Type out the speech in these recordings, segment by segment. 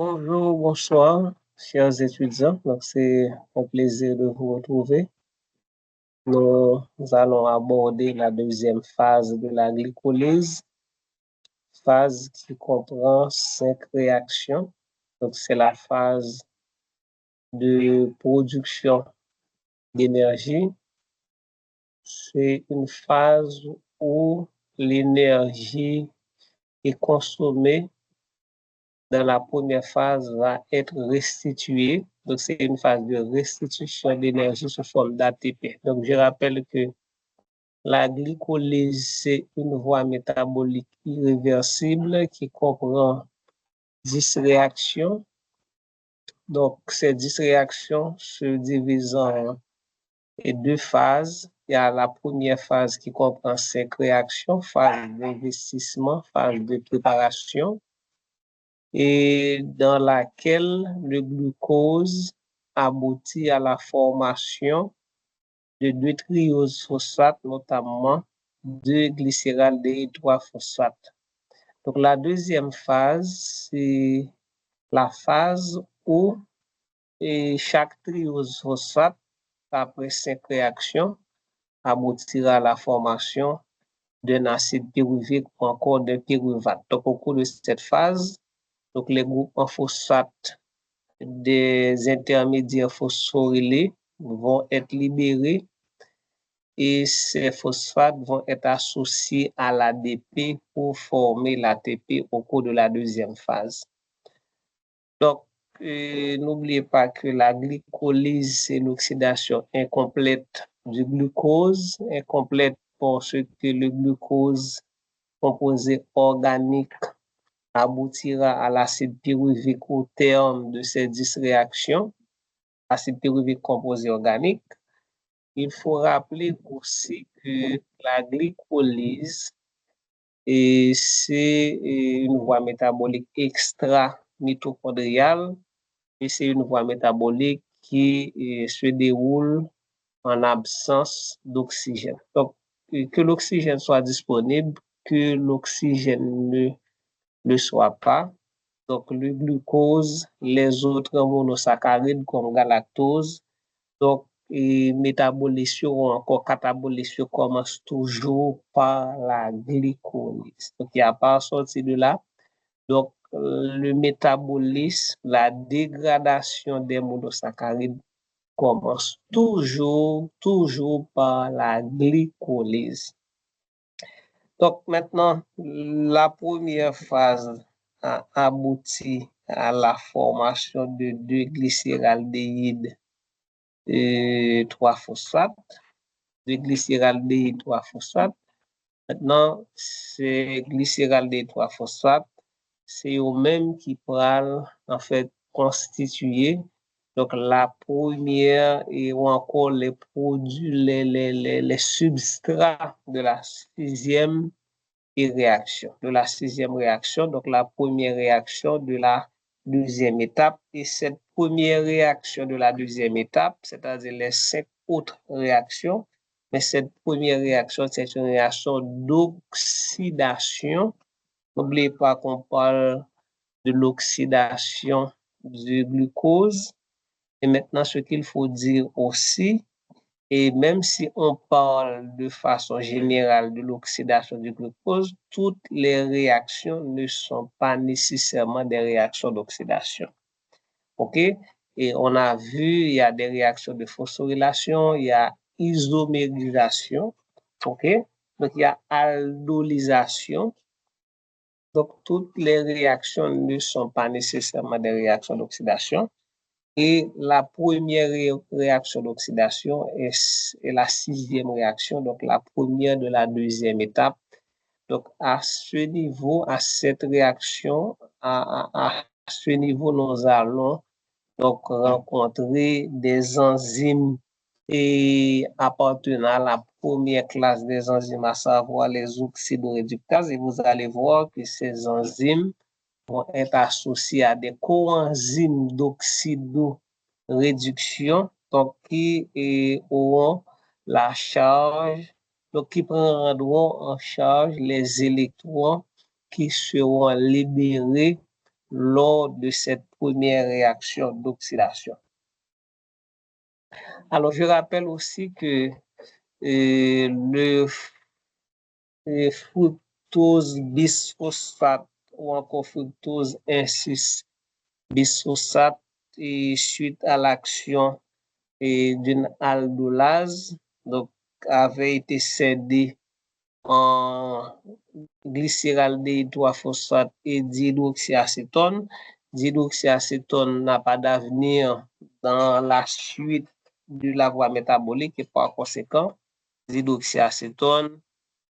Bonjour, bonsoir, chers étudiants. Donc, c'est un plaisir de vous retrouver. Nous allons aborder la deuxième phase de la glycolyse, phase qui comprend 5 réactions. Donc, c'est la phase de production d'énergie. C'est une phase où l'énergie est consommée dans la première phase va être restituée. Donc, c'est une phase de restitution d'énergie sous forme d'ATP. Donc, je rappelle que la glycolyse, c'est une voie métabolique irréversible qui comprend 10 réactions. Donc, ces 10 réactions se divisent en 2 phases. Il y a la première phase qui comprend 5 réactions, phase d'investissement, phase de préparation, et dans laquelle le glucose aboutit à la formation de 2 trioses phosphates, notamment 2 glycéraldéhyde-3-phosphate. Donc, la deuxième phase, c'est la phase où chaque triose phosphate, après 5 réactions, aboutira à la formation d'un acide pyruvique ou encore d'un pyruvate. Donc, au cours de cette phase, donc les groupes en phosphate des intermédiaires phosphorylés vont être libérés et ces phosphates vont être associés à l'ADP pour former l'ATP au cours de la deuxième phase. Donc, n'oubliez pas que la glycolyse, c'est l'oxydation incomplète du glucose, incomplète parce que le glucose composé organique aboutira à l'acide pyruvique au terme de ces 10 réactions, acide pyruvique composé organique. Il faut rappeler aussi que la glycolyse, c'est une voie métabolique extra-mitochondriale et c'est une voie métabolique qui se déroule en absence d'oxygène. Donc, que l'oxygène soit disponible, que l'oxygène ne soit pas. Donc, le glucose, les autres monosaccharides comme galactose, donc, métabolisation ou encore catabolisation commence toujours par la glycolyse. Donc, il n'y a pas sorti de là. Donc, le métabolisme, la dégradation des monosaccharides commence toujours par la glycolyse. Donc, maintenant, la première phase a abouti à la formation de 2 glycéraldéhyde 3-phosphate, 2 glycéraldéhyde 3-phosphate. Maintenant, ces glycéraldéhyde 3-phosphate, c'est eux-mêmes qui pourront en fait constituer donc la première et ou encore les produits, les substrats de la sixième réaction. De la sixième réaction, donc la première réaction de la deuxième étape. Et cette première réaction de la deuxième étape, c'est-à-dire les 5 autres réactions, mais cette première réaction, c'est une réaction d'oxydation. N'oubliez pas qu'on parle de l'oxydation du glucose. Et maintenant, ce qu'il faut dire aussi, et même si on parle de façon générale de l'oxydation du glucose, toutes les réactions ne sont pas nécessairement des réactions d'oxydation. OK? Et on a vu, il y a des réactions de phosphorylation, il y a isomérisation. OK? Donc, il y a aldolisation. Donc, toutes les réactions ne sont pas nécessairement des réactions d'oxydation. Et la première réaction d'oxydation est la sixième réaction, donc la première de la deuxième étape. Donc, à ce niveau, à cette réaction, à ce niveau, nous allons donc rencontrer des enzymes et appartenant à la première classe des enzymes, à savoir les oxydoréductases. Et vous allez voir que ces enzymes vont être associés à des coenzymes d'oxydoréduction, donc qui auront la charge, donc qui prendront en charge les électrons qui seront libérés lors de cette première réaction d'oxydation. Alors, je rappelle aussi que le fructose bisphosphate ou encore fructose 1,6 bisphosphate et suite à l'action d'une aldolase, donc avait été cédé en glycéraldéhyde 3-phosphate et dihydroxyacétone. Dihydroxyacétone n'a pas d'avenir dans la suite de la voie métabolique et par conséquent, dihydroxyacétone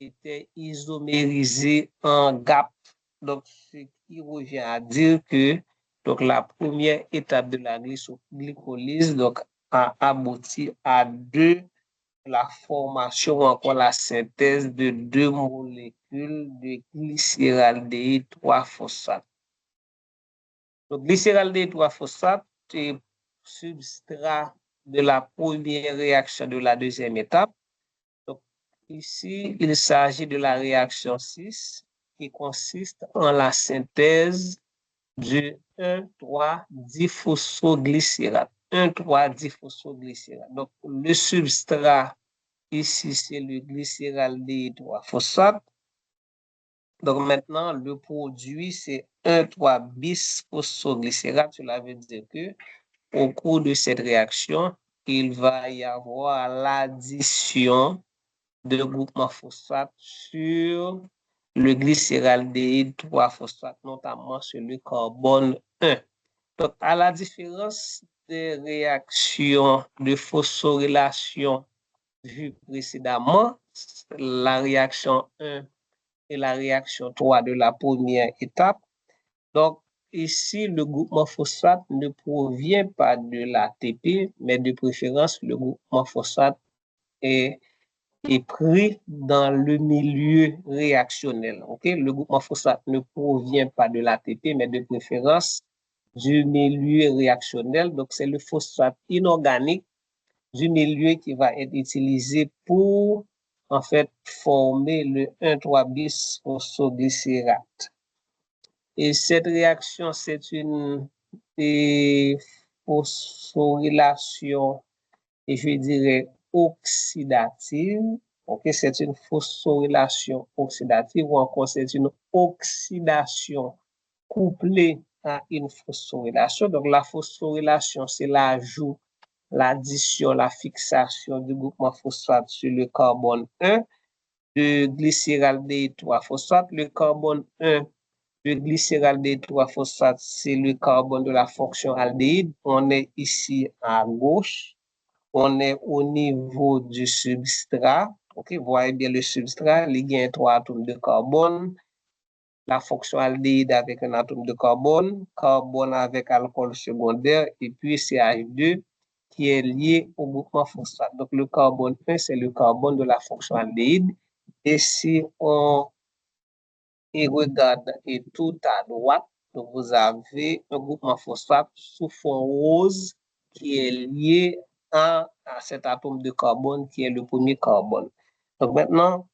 était isomérisé en GAP. Donc, ce qui revient à dire que donc, la première étape de la glycolyse donc, a abouti à la formation ou encore la synthèse de 2 molécules de glycéraldéhyde 3-phosphate. Donc, glycéraldéhyde 3-phosphate est substrat de la première réaction de la deuxième étape. Donc, ici, il s'agit de la réaction 6 qui consiste en la synthèse du 1,3-diphosphoglycérate. 1,3-diphosphoglycérate. Donc, le substrat ici, c'est le glycéraldéhyde 3-phosphate. Donc, maintenant, le produit, c'est 1,3-bisphosphoglycérate. Cela veut dire que au cours de cette réaction, il va y avoir l'addition de groupements phosphate sur le glycéraldéhyde 3-phosphate, notamment sur le carbone 1. Donc, à la différence des réactions de phosphorylation vues précédemment, la réaction 1 et la réaction 3 de la première étape. Donc, ici, le groupement phosphate ne provient pas de l'ATP, mais de préférence, le groupement phosphate est pris dans le milieu réactionnel. Okay? Le groupement phosphate ne provient pas de l'ATP, mais de préférence du milieu réactionnel. Donc, c'est le phosphate inorganique du milieu qui va être utilisé pour, en fait, former le 1,3-bisphosphoglycérate. Et cette réaction, c'est une phosphorylation, et je dirais, oxydative. Okay, c'est une phosphorylation oxydative ou encore c'est une oxydation couplée à une phosphorylation. Donc, la phosphorylation, c'est l'ajout, l'addition, la fixation du groupement phosphate sur le carbone 1 de glycéraldéhyde 3-phosphate. Le carbone 1 de glycéraldéhyde 3-phosphate, c'est le carbone de la fonction aldéhyde. On est ici à gauche. On est au niveau du substrat. Ok, vous voyez bien le substrat, il y a 3 atomes de carbone, la fonction aldéhyde avec un atome de carbone, carbone avec alcool secondaire, et puis CH2 qui est lié au groupement phosphate. Donc le carbone 1, c'est le carbone de la fonction aldéhyde. Et si on regarde et tout à droite, donc vous avez un groupement phosphate sous fond rose qui est lié à cet atome de carbone qui est le premier carbone. Donc maintenant,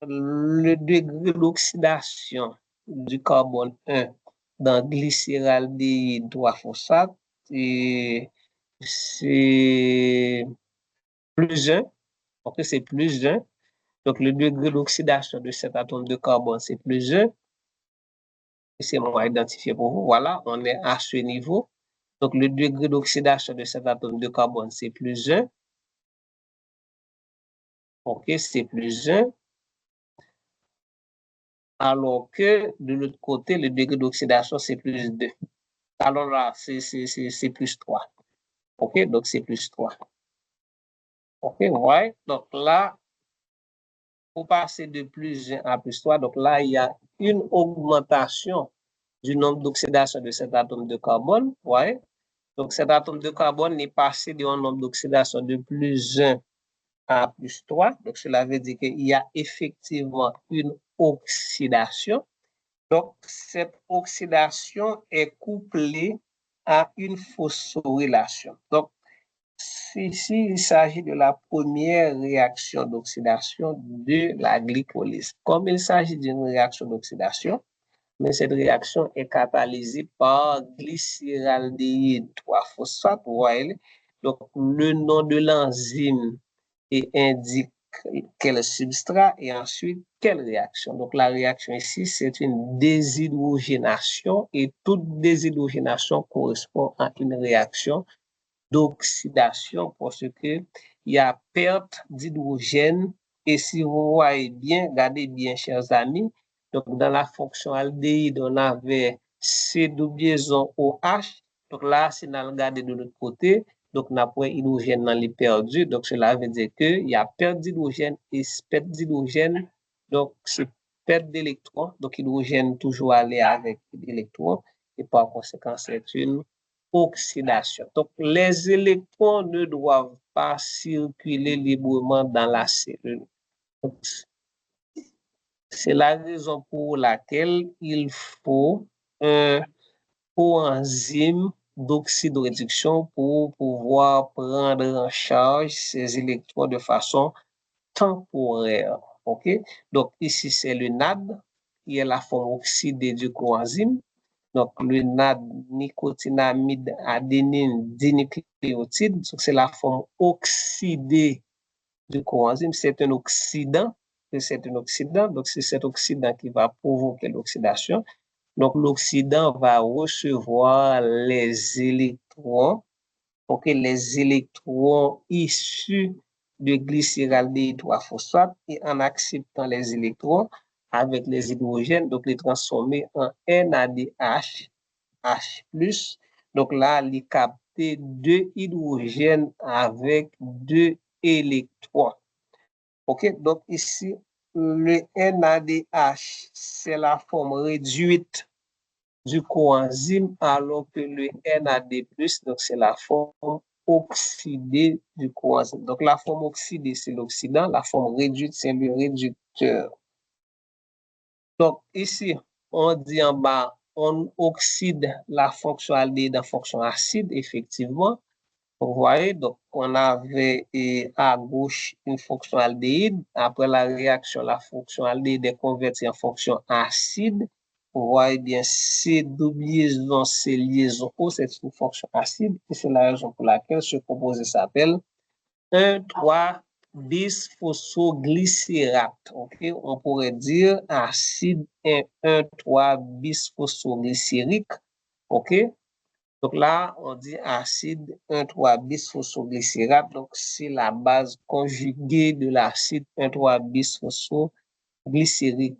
le degré d'oxydation du carbone 1 dans glycéraldéhyde 3-phosphate, c'est plus 1. Donc c'est plus 1. Donc le degré d'oxydation de cet atome de carbone, c'est plus 1. C'est moi identifié pour vous. Voilà, on est à ce niveau. Donc, le degré d'oxydation de cet atome de carbone, c'est plus 1. OK, c'est plus 1. Alors que de l'autre côté, le degré d'oxydation, c'est plus 2. Alors là, c'est plus 3. OK, donc c'est plus 3. OK, ouais. Donc là, pour passer de plus 1 à plus 3, donc là, il y a une augmentation du nombre d'oxydation de cet atome de carbone. Ouais. Donc, cet atome de carbone est passé d'un nombre d'oxydation de plus 1 à plus 3. Donc, cela veut dire qu'il y a effectivement une oxydation. Donc, cette oxydation est couplée à une phosphorylation. Donc, ici, il s'agit de la première réaction d'oxydation de la glycolyse. Comme il s'agit d'une réaction d'oxydation, mais cette réaction est catalysée par glycéraldéhyde 3-phosphate. Vous voyez? Donc, le nom de l'enzyme indique quel substrat et ensuite quelle réaction. Donc, la réaction ici, c'est une déshydrogénation et toute déshydrogénation correspond à une réaction d'oxydation parce que il y a perte d'hydrogène. Et si vous voyez bien, regardez bien, chers amis, donc dans la fonction aldéhyde, on avait C double liaison OH. Donc là, si on regarde de l'autre côté, donc on a point hydrogène dans les perdus. Donc cela veut dire qu'il y a perte d'hydrogène et perte d'hydrogène. Donc c'est perte d'électrons. Donc hydrogène toujours aller avec l'électron. Et par conséquent, c'est une oxydation. Donc, les électrons ne doivent pas circuler librement dans la cellule. C'est la raison pour laquelle il faut un coenzyme d'oxydoréduction pour pouvoir prendre en charge ces électrons de façon temporaire. OK? Donc, ici, c'est le NAD, qui est la forme oxydée du coenzyme. Donc, le NAD, nicotinamide adénine dinucléotide, c'est la forme oxydée du coenzyme. C'est un oxydant. Donc, c'est cet oxydant qui va provoquer l'oxydation. Donc, l'oxydant va recevoir les électrons, les électrons issus de glycéraldéhyde 3-phosphate et en acceptant les électrons avec les hydrogènes, donc les transformer en NADH, H+. Donc là, il capter 2 hydrogènes avec 2 électrons. OK, donc ici, le NADH, c'est la forme réduite du coenzyme, alors que le NAD+, donc c'est la forme oxydée du coenzyme. Donc la forme oxydée, c'est l'oxydant, la forme réduite, c'est le réducteur. Donc ici, on dit en bas, on oxyde la fonction aldéhyde en fonction acide, effectivement. Vous voyez, donc on avait à gauche une fonction aldéhyde. Après la réaction, la fonction aldéhyde est convertie en fonction acide. Vous voyez bien, C double liaison, C liaison O, c'est une fonction acide. Et c'est la raison pour laquelle ce composé s'appelle 1,3-bisphosphoglycérate. Okay? On pourrait dire acide 1,3-bisphosphoglycérique. OK? Donc là, on dit acide 1,3-bisphosphoglycérate. Donc, c'est la base conjuguée de l'acide 1,3-bisphosphoglycérique.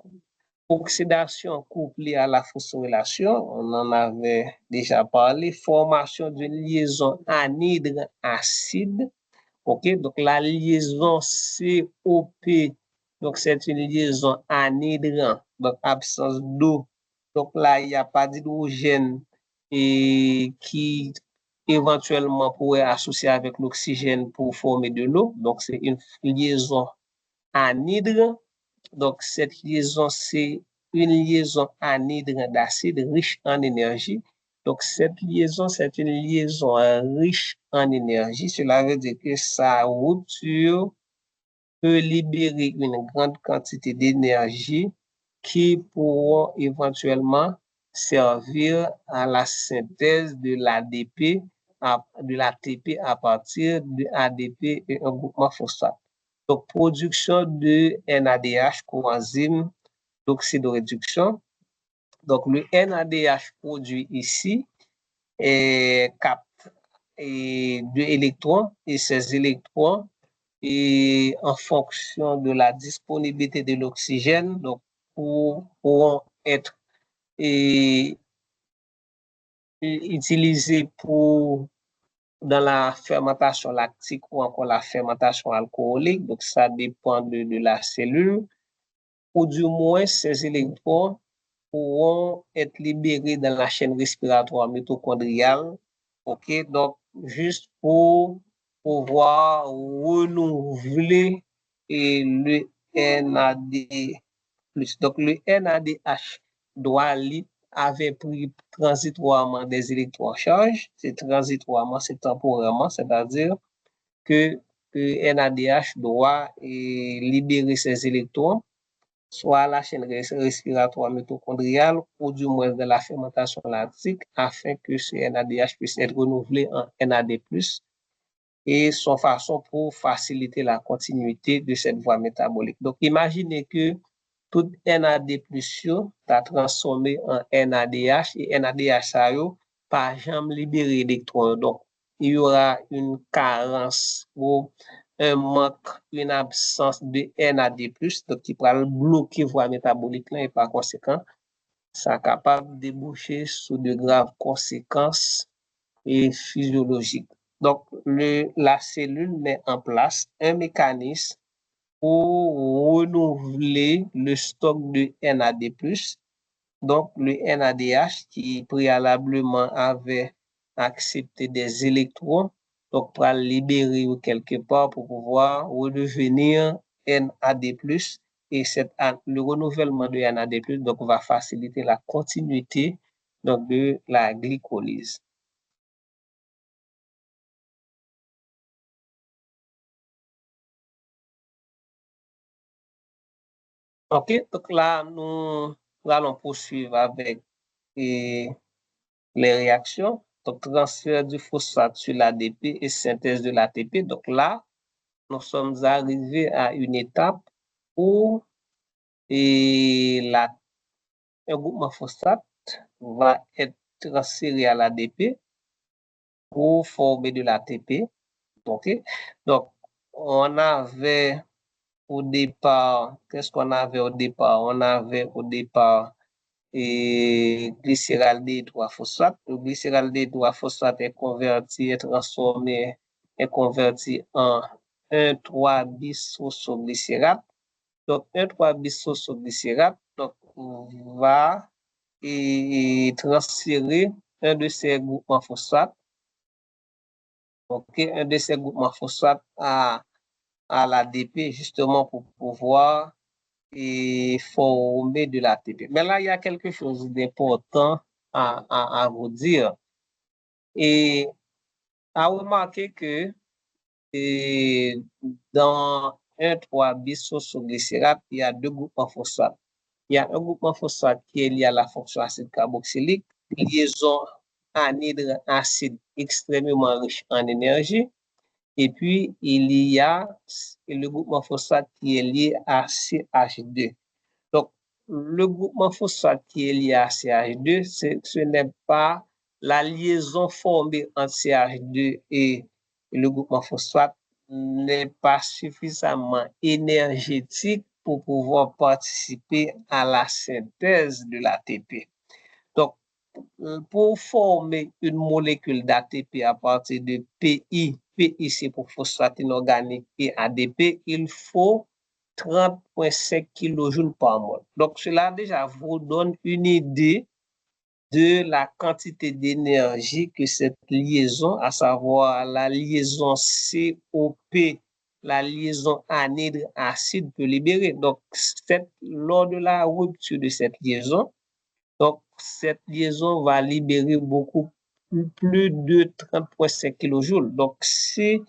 Oxydation couplée à la phosphorylation, on en avait déjà parlé. Formation d'une liaison anhydre acide. OK, donc la liaison COP, donc c'est une liaison anhydre, donc absence d'eau. Donc là, il n'y a pas d'hydrogène et qui éventuellement pourrait associer avec l'oxygène pour former de l'eau. Donc c'est une liaison anhydre. Donc cette liaison, c'est une liaison anhydre d'acide riche en énergie. Donc cette liaison, c'est une liaison riche en énergie. Cela veut dire que sa rupture peut libérer une grande quantité d'énergie qui pourront éventuellement servir à la synthèse de l'ADP, de l'ATP à partir de ADP et un groupement phosphate. Donc, production de NADH, coenzyme d'oxydoréduction. Donc, le NADH produit ici capte 2 électrons et ces électrons, et en fonction de la disponibilité de l'oxygène, donc pourront être utilisés dans la fermentation lactique ou encore la fermentation alcoolique. Donc, ça dépend de la cellule. Ou du moins, ces électrons pourront être libérés dans la chaîne respiratoire mitochondriale. OK, donc, juste pour pouvoir renouveler le NAD+. Donc, le NADH doit aller avait pris transitoirement des électrons en charge. C'est transitoirement, c'est temporairement, c'est-à-dire que NADH doit libérer ses électrons soit la chaîne respiratoire mitochondriale ou du moins de la fermentation lactique afin que ce NADH puisse être renouvelé en NAD+, et son façon pour faciliter la continuité de cette voie métabolique. Donc, imaginez que tout NAD+, ta transformé en NADH et NADH, ça yo, pas jamais libéré d'électrons. Donc, il y aura une carence ou un manque, une absence de NAD+, donc qui pourra bloquer voie métabolique là et par conséquent, ça est capable de déboucher sur de graves conséquences et physiologiques. Donc, la cellule met en place un mécanisme pour renouveler le stock de NAD+, donc le NADH qui préalablement avait accepté des électrons, donc pour libérer quelque part pour pouvoir redevenir NAD+, et le renouvellement de NAD+, donc va faciliter la continuité donc, de la glycolyse. Ok, donc là, nous allons poursuivre avec les réactions. Donc, transfert du phosphate sur l'ADP et synthèse de l'ATP. Donc là, nous sommes arrivés à une étape où un groupement phosphate va être transféré à l'ADP pour former de l'ATP. Okay? Donc, on avait au départ, qu'est-ce qu'on avait au départ? On avait au départ glycéraldéhyde 3-phosphate. Le glycéraldéhyde 3-phosphate est converti, est transformé, est converti en 1,3-bisphosphoglycérate. Donc, 1,3-bisphosphoglycérate donc, va transférer un de ces groupements phosphates, okay, un de ces groupements phosphates à l'ADP justement pour pouvoir former de l'ATP. Mais là, il y a quelque chose d'important à vous dire. Et à remarquer que dans 1,3-bisphosphoglycérate, il y a deux groupements phosphates. Il y a un groupement phosphate qui est lié à la fonction acide carboxylique, liaison anhydre acide extrêmement riche en énergie. Et puis, il y a le groupement phosphate qui est lié à CH2. Donc, le groupement phosphate qui est lié à CH2, ce n'est pas la liaison formée entre CH2 et le groupement phosphate n'est pas suffisamment énergétique pour pouvoir participer à la synthèse de l'ATP. Donc, pour former une molécule d'ATP à partir de PI c'est pour phosphate inorganique et ADP, il faut 30,5 kJ par mol. Donc, cela déjà vous donne une idée de la quantité d'énergie que cette liaison, à savoir la liaison COP, la liaison anhydre acide peut libérer. Donc, lors de la rupture de cette liaison, donc, cette liaison va libérer beaucoup plus de 30,5 kJ. Donc, si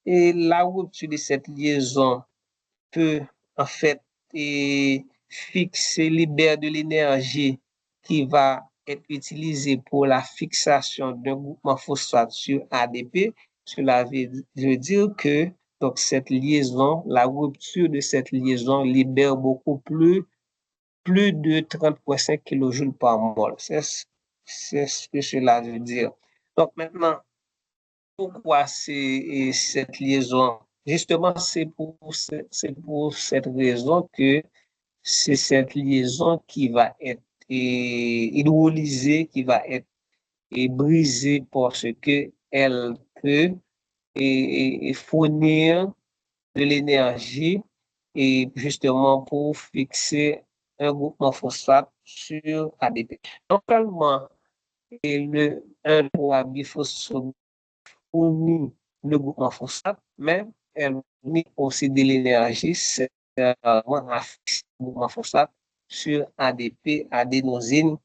la rupture de cette liaison peut en fait fixer, libérer de l'énergie qui va être utilisée pour la fixation d'un groupement phosphate sur ADP, cela veut dire que donc, cette liaison, la rupture de cette liaison libère beaucoup plus de 30,5 kJ par mol. C'est ce que cela veut dire. Donc maintenant, pourquoi cette liaison? Justement, c'est pour cette raison que c'est cette liaison qui va être hydrolysée, qui va être brisée parce qu'elle peut fournir de l'énergie et justement pour fixer un groupement phosphate sur ADP. Non seulement le 1,3-biphosphone fournit le groupement phosphate, mais elle fournit aussi de l'énergie à fixer le groupement phosphate sur ADP, adénosine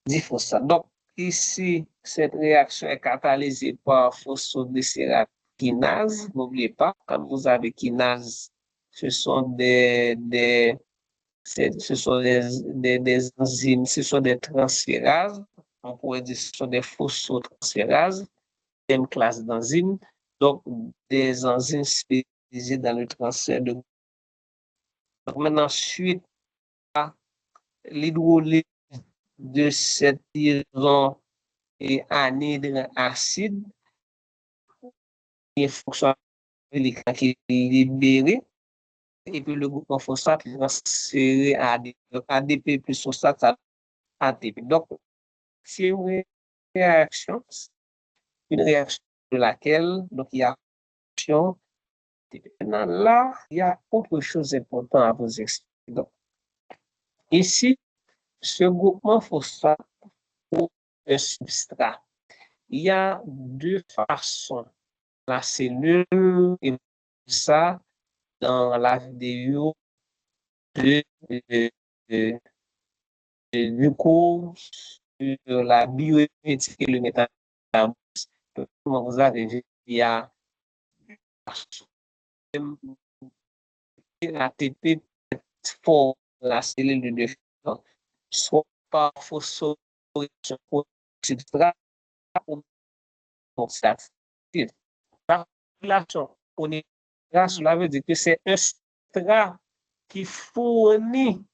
diphosphate. Donc, ici, cette réaction est catalysée par phosphoglycérate kinase. N'oubliez pas, quand vous avez kinase, ce sont des Ce sont des enzymes, ce sont des transférases. On pourrait dire que ce sont des phosphotransférases, même classe d'enzymes. Donc, des enzymes spécialisées dans le transfert de. Donc, maintenant, suite à l'hydrolyse de cette liaison et anhydre acide, il y a une fonction qui est libérée. Et puis le groupe en phosphate est transféré à ADP plus phosphate à ATP. Donc, c'est réaction, une réaction de laquelle donc, il y a action. Maintenant, là, il y a autre chose importante à vous expliquer. Donc, ici, ce groupement phosphate pour un substrat, il y a deux façons. La cellule, et ça, dans la vidéo de, de, de, du cours sur la bioéthique et le métabolisme. Comment vous avez vu, il y a ATP pour la cellule de défense, soit par phosphorylation pour substrat ou oxydatif. La relation cela veut dire que c'est un substrat qui fournit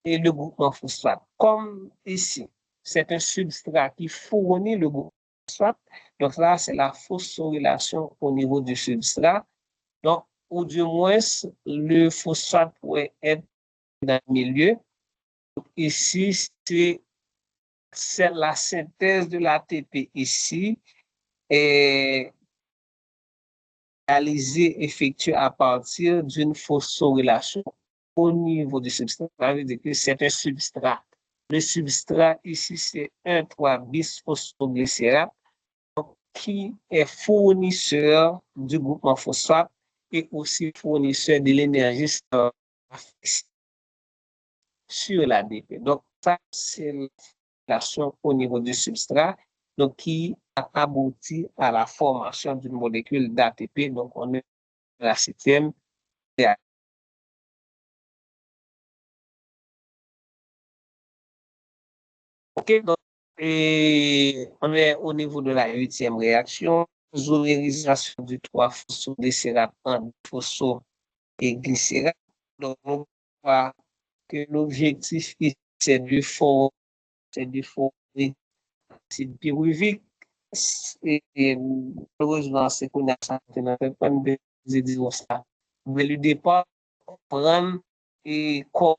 et le groupement phosphate. Comme ici, c'est un substrat qui fournit le groupement phosphate. Donc là, c'est la phosphorylation au niveau du substrat. Donc, ou du moins, le phosphate pourrait être dans le milieu. Donc, ici, c'est la synthèse de l'ATP ici est réalisée, effectuée à partir d'une phosphorylation au niveau du substrat. Ça veut dire que c'est un substrat. Le substrat ici, c'est 1,3-bisphosphoglycérate qui est fournisseur du groupement phosphate et aussi fournisseur de l'énergie sur l'ADP. Donc, ça, c'est l'action au niveau du substrat donc, qui a abouti à la formation d'une molécule d'ATP. Donc, on est à la 7e. OK, donc, et on est au niveau de la 8e réaction, isomérisation du 3-phosphoglycérate en phospho et glycérate. Donc, on voit que l'objectif c'est du fort, acide pyruvique. Et heureusement, c'est qu'on a ça, on fait pas de ça. Mais le départ, prendre et quoi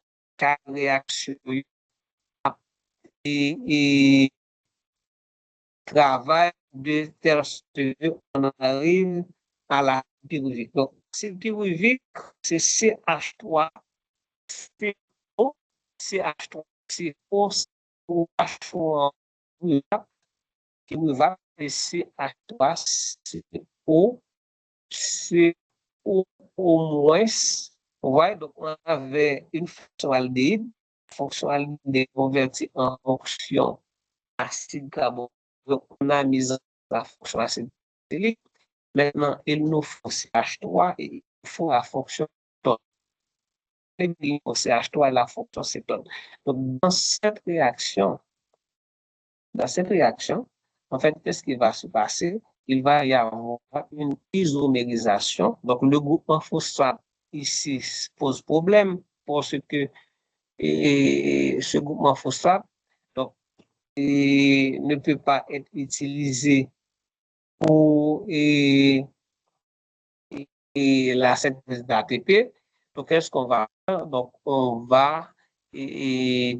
réaction et travail de telle sorte qu'on arrive à la pyruvique. Donc, c'est pyruvique, c'est CH3, CO, CH3, CO, CH3, qui va et CH3, CO, CO au moins. Ouais, donc on avait une fonction aldéhyde convertie en fonction acide carbonique. Donc, on a mis la fonction acide carbonique. Maintenant, il nous faut CH3 et il faut la fonction cétone. Il faut CH3 et la fonction cétone. Donc, dans cette réaction, en fait, qu'est-ce qui va se passer? Il va y avoir une isomérisation. Donc, le groupement phosphate ici pose problème parce que ce groupement phosphate donc, ne peut pas être utilisé pour la synthèse d'ATP. Donc, qu'est-ce qu'on va faire? Donc, on va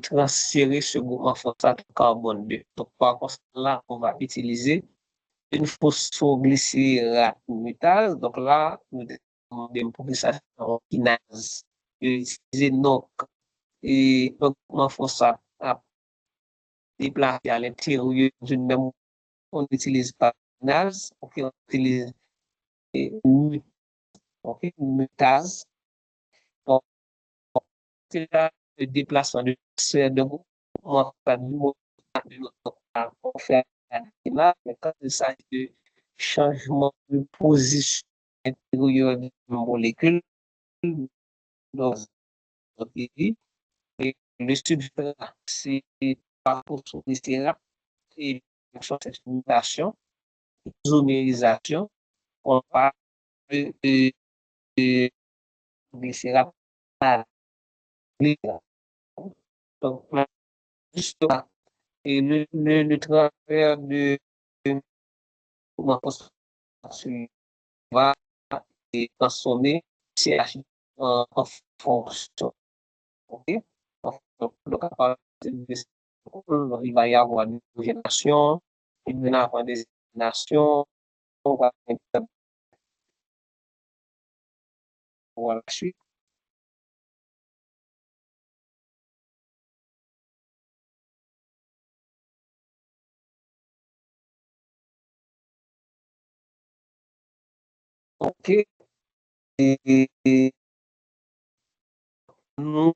transférer ce groupement phosphate carbone 2. Donc, par contre, là, on va utiliser une phosphoglycérate mutase. Donc là, nous demandons pour que ça soit kinase. Utiliser donc et un groupement phosphate à déplacer à l'intérieur d'une même. On n'utilise pas kinase, on utilise une mutase. Donc, c'est là le déplacement de groupement on fait là, mais quand il s'agit de changement de position intérieure de la molécule, donc, le sulfure, c'est par phosphoglycérate et cette mutation, isomérisation, on parle de glycérate. Donc, justement, et le travers de comment va et transformer CH en fonction. OK? Donc, à partir de il va y avoir une génération, il va y avoir des nations, on va voir la suite. OK? Et nous,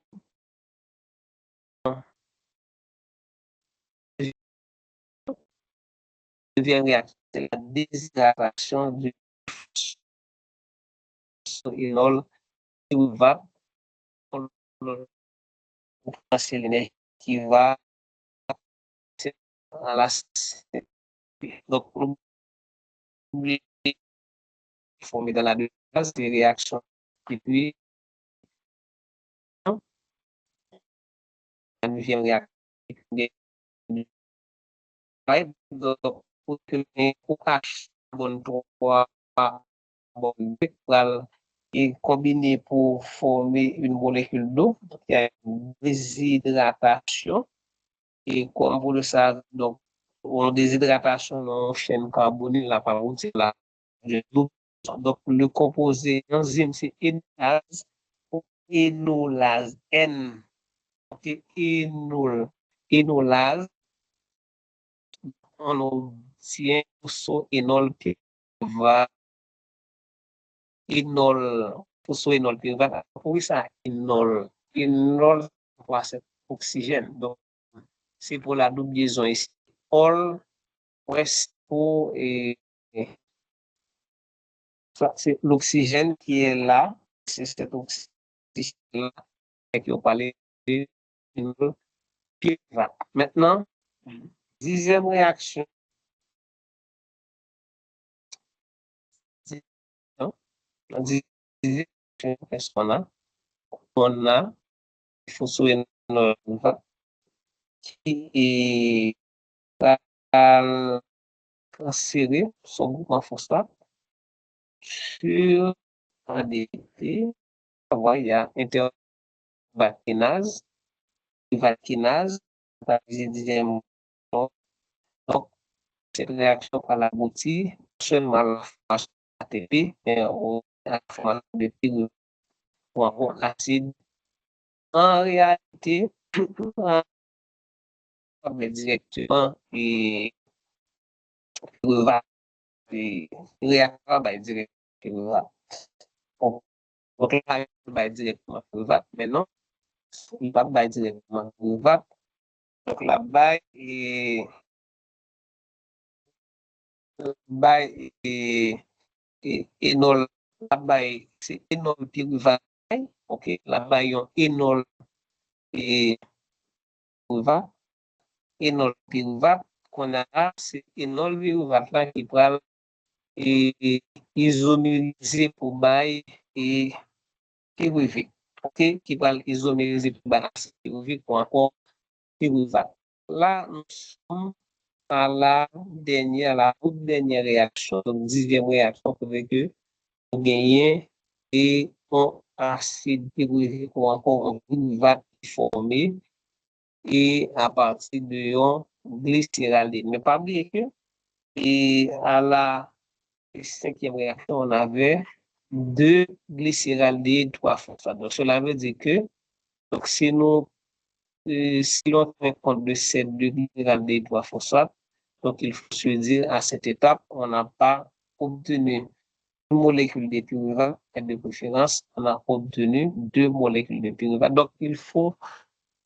devient réactif, c'est la déshydratation du phénol qui va passer l'énergie qui va à la donc l'oublier formé dans la base des réactions et puis la neuvième réaction pour que les OH bonne 3 bonne et combiné pour former une molécule d'eau qui a une déshydratation et comme vous le savez donc en déshydratation dans chaîne carbonyle la parodie là donc le composé enzyme c'est énolase ou énolase N ok énolase on obtient énol qui va énol énol qui va oui ça énol c'est oxygène donc c'est pour la double liaison ici all ouest et c'est l'oxygène qui est là, c'est cet oxygène-là qui on parlait de pyruvate. Maintenant, dixième réaction, la dixième réaction, qu'est-ce qu'on a? On a phosphoénolate qui va transférer son groupe en phosphate sur ADP. Il y a intervalkinase, valkinase, dixième. Donc, cette réaction va aboutir seulement à la phase ATP, mais à la phase de pyruvate ou encore acide. En réalité, on va directement et pyruvate et réacteur va directement pyruvate. Donc là, il va directement pyruvate, mais non, il va pas directement pyruvate. Donc là-bas, et énol là-bas c'est énol pyruvate ok là-bas il y a énol et pyruvate énol pyruvate qu'on a c'est énol pyruvate là qui prend et isomériser pour bail et pyruvate ok qui prend isomériser pour bail pyruvate pour encore pyruvate là nous sommes à la toute dernière réaction donc dixième réaction pour que gagner et un acide pyruvate ou encore un pyruvate formé et à partir de un glycéraldéhyde. Ne pas oublier que et à la cinquième réaction, on avait deux glycéraldéhydes, trois phosphates. Donc, cela veut dire que donc, si l'on tient compte de ces deux glycéraldéhydes, trois phosphates, donc il faut se dire à cette étape, on n'a pas obtenu molécules de pyruvate et de préférence, on a obtenu deux molécules de pyruvate. Donc, il faut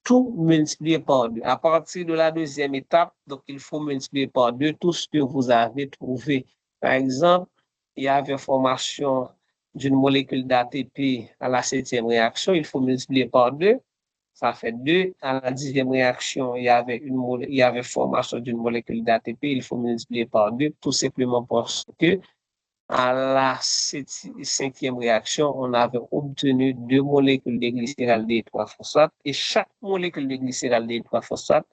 tout multiplier par deux. À partir de la deuxième étape, donc, il faut multiplier par deux tout ce que vous avez trouvé. Par exemple, il y avait formation d'une molécule d'ATP à la septième réaction, il faut multiplier par deux. ça fait 2. À la 10e réaction, il y avait formation d'une molécule d'ATP, il faut multiplier par 2, tout simplement parce que à la 5e réaction, on avait obtenu 2 molécules de glycérol D3-phosphate et chaque molécule de glycérol D3-phosphate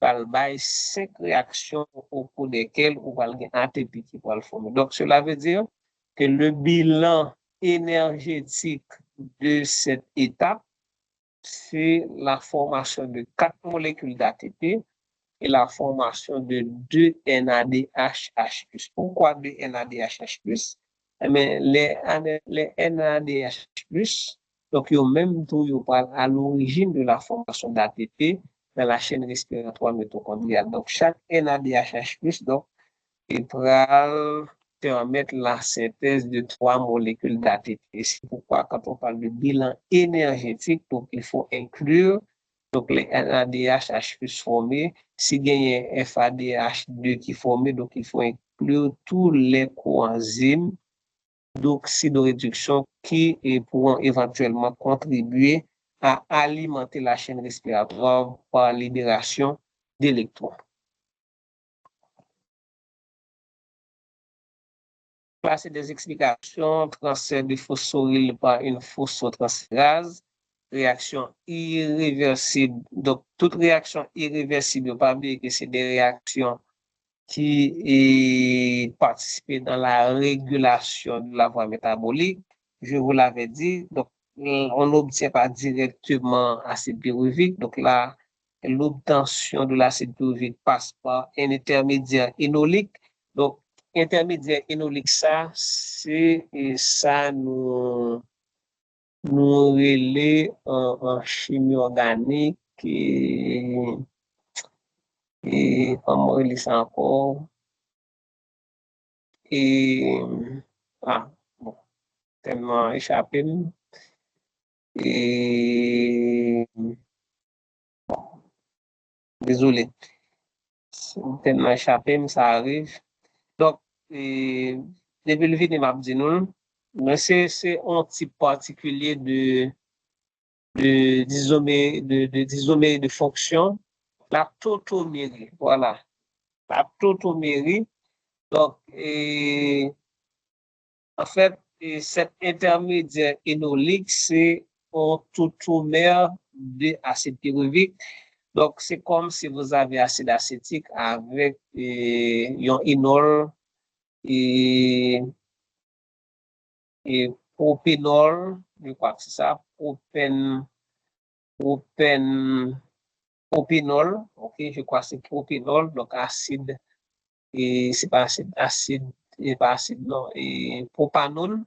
va bailler 5 réactions au cours desquelles on va avoir ATP qui va le former. Donc, cela veut dire que le bilan énergétique de cette étape, c'est la formation de 4 molécules d'ATP et la formation de 2 NADH+. Pourquoi 2 NADH+? Mais les NADH+, donc ils même tout à l'origine de la formation d'ATP dans la chaîne respiratoire mitochondriale. Donc chaque NADH+, donc, il va permettre la synthèse de 3 molécules d'ATP. C'est pourquoi quand on parle de bilan énergétique, donc il faut inclure donc les NADH+ formés. Si il y a un FADH2 qui est formé, donc il faut inclure tous les coenzymes d'oxydoréduction qui pourront éventuellement contribuer à alimenter la chaîne respiratoire par libération d'électrons. Là, c'est des explications, transfert de phosphoryl par une phosphotransférase, réaction irréversible. Donc, toute réaction irréversible, pas oublier que c'est des réactions qui participent dans la régulation de la voie métabolique. Je vous l'avais dit, donc, on n'obtient pas directement acide pyruvique. Donc là, l'obtention de l'acide pyruvique passe par un intermédiaire énolique. Donc, intermédiaire énolique, ça, c'est ça nous relais en chimie organique et comment relais ça encore et bon, tellement échappé et bon, désolé, tellement échappé, ça arrive. Donc, depuis le vidéo m'a dit non, mais c'est un type particulier d'isomère de fonction, la tautomérie, voilà, la tautomérie. Donc, en fait, cet intermédiaire énolique, c'est un tautomère d'acide pyruvique. Donc, c'est comme si vous avez acide acétique avec un énol et propénol, je crois que c'est ça, propénol, ok, je crois que c'est propénol, donc acide, et c'est pas acide, et pas acide, non, et propanone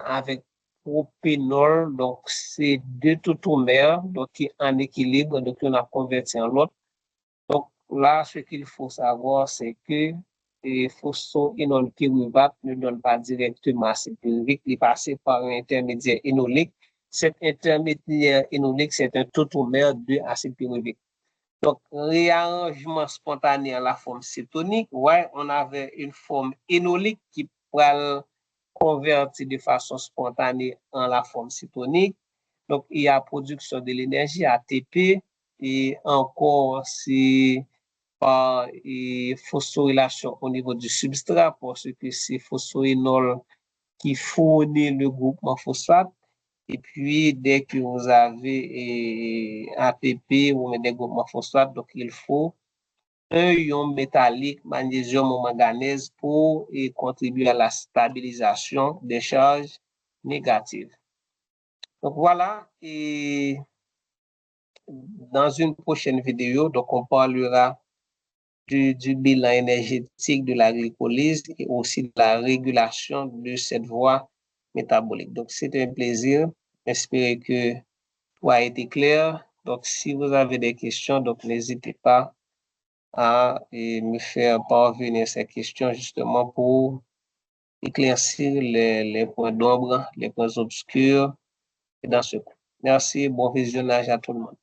avec propénol, donc c'est deux tautomères, donc qui est en équilibre, donc on a converti en l'autre. Donc là, ce qu'il faut savoir, c'est que les phosphoénol pyruvate ne donne pas directement acide pyruvique, il passe par un intermédiaire énolique. Cet intermédiaire énolique, c'est un tautomère de acide pyruvique. Donc, réarrangement spontané en la forme cétonique, ouais, on avait une forme énolique qui pourrait convertir de façon spontanée en la forme cétonique. Donc, il y a production de l'énergie ATP et encore c'est par phosphorylation au niveau du substrat parce que c'est phosphoénol qui fournit le groupement phosphate. Et puis, dès que vous avez ATP ou des groupements phosphate, donc il faut un ion métallique, magnésium ou manganèse pour contribuer à la stabilisation des charges négatives. Donc voilà, et dans une prochaine vidéo, donc on parlera du bilan énergétique de la glycolyse et aussi de la régulation de cette voie métabolique. Donc c'est un plaisir, j'espère que tout a été clair. Donc si vous avez des questions, donc n'hésitez pas à me faire parvenir ces questions justement pour éclaircir les points d'ombre, les points obscurs dans ce coup. Merci, bon visionnage à tout le monde.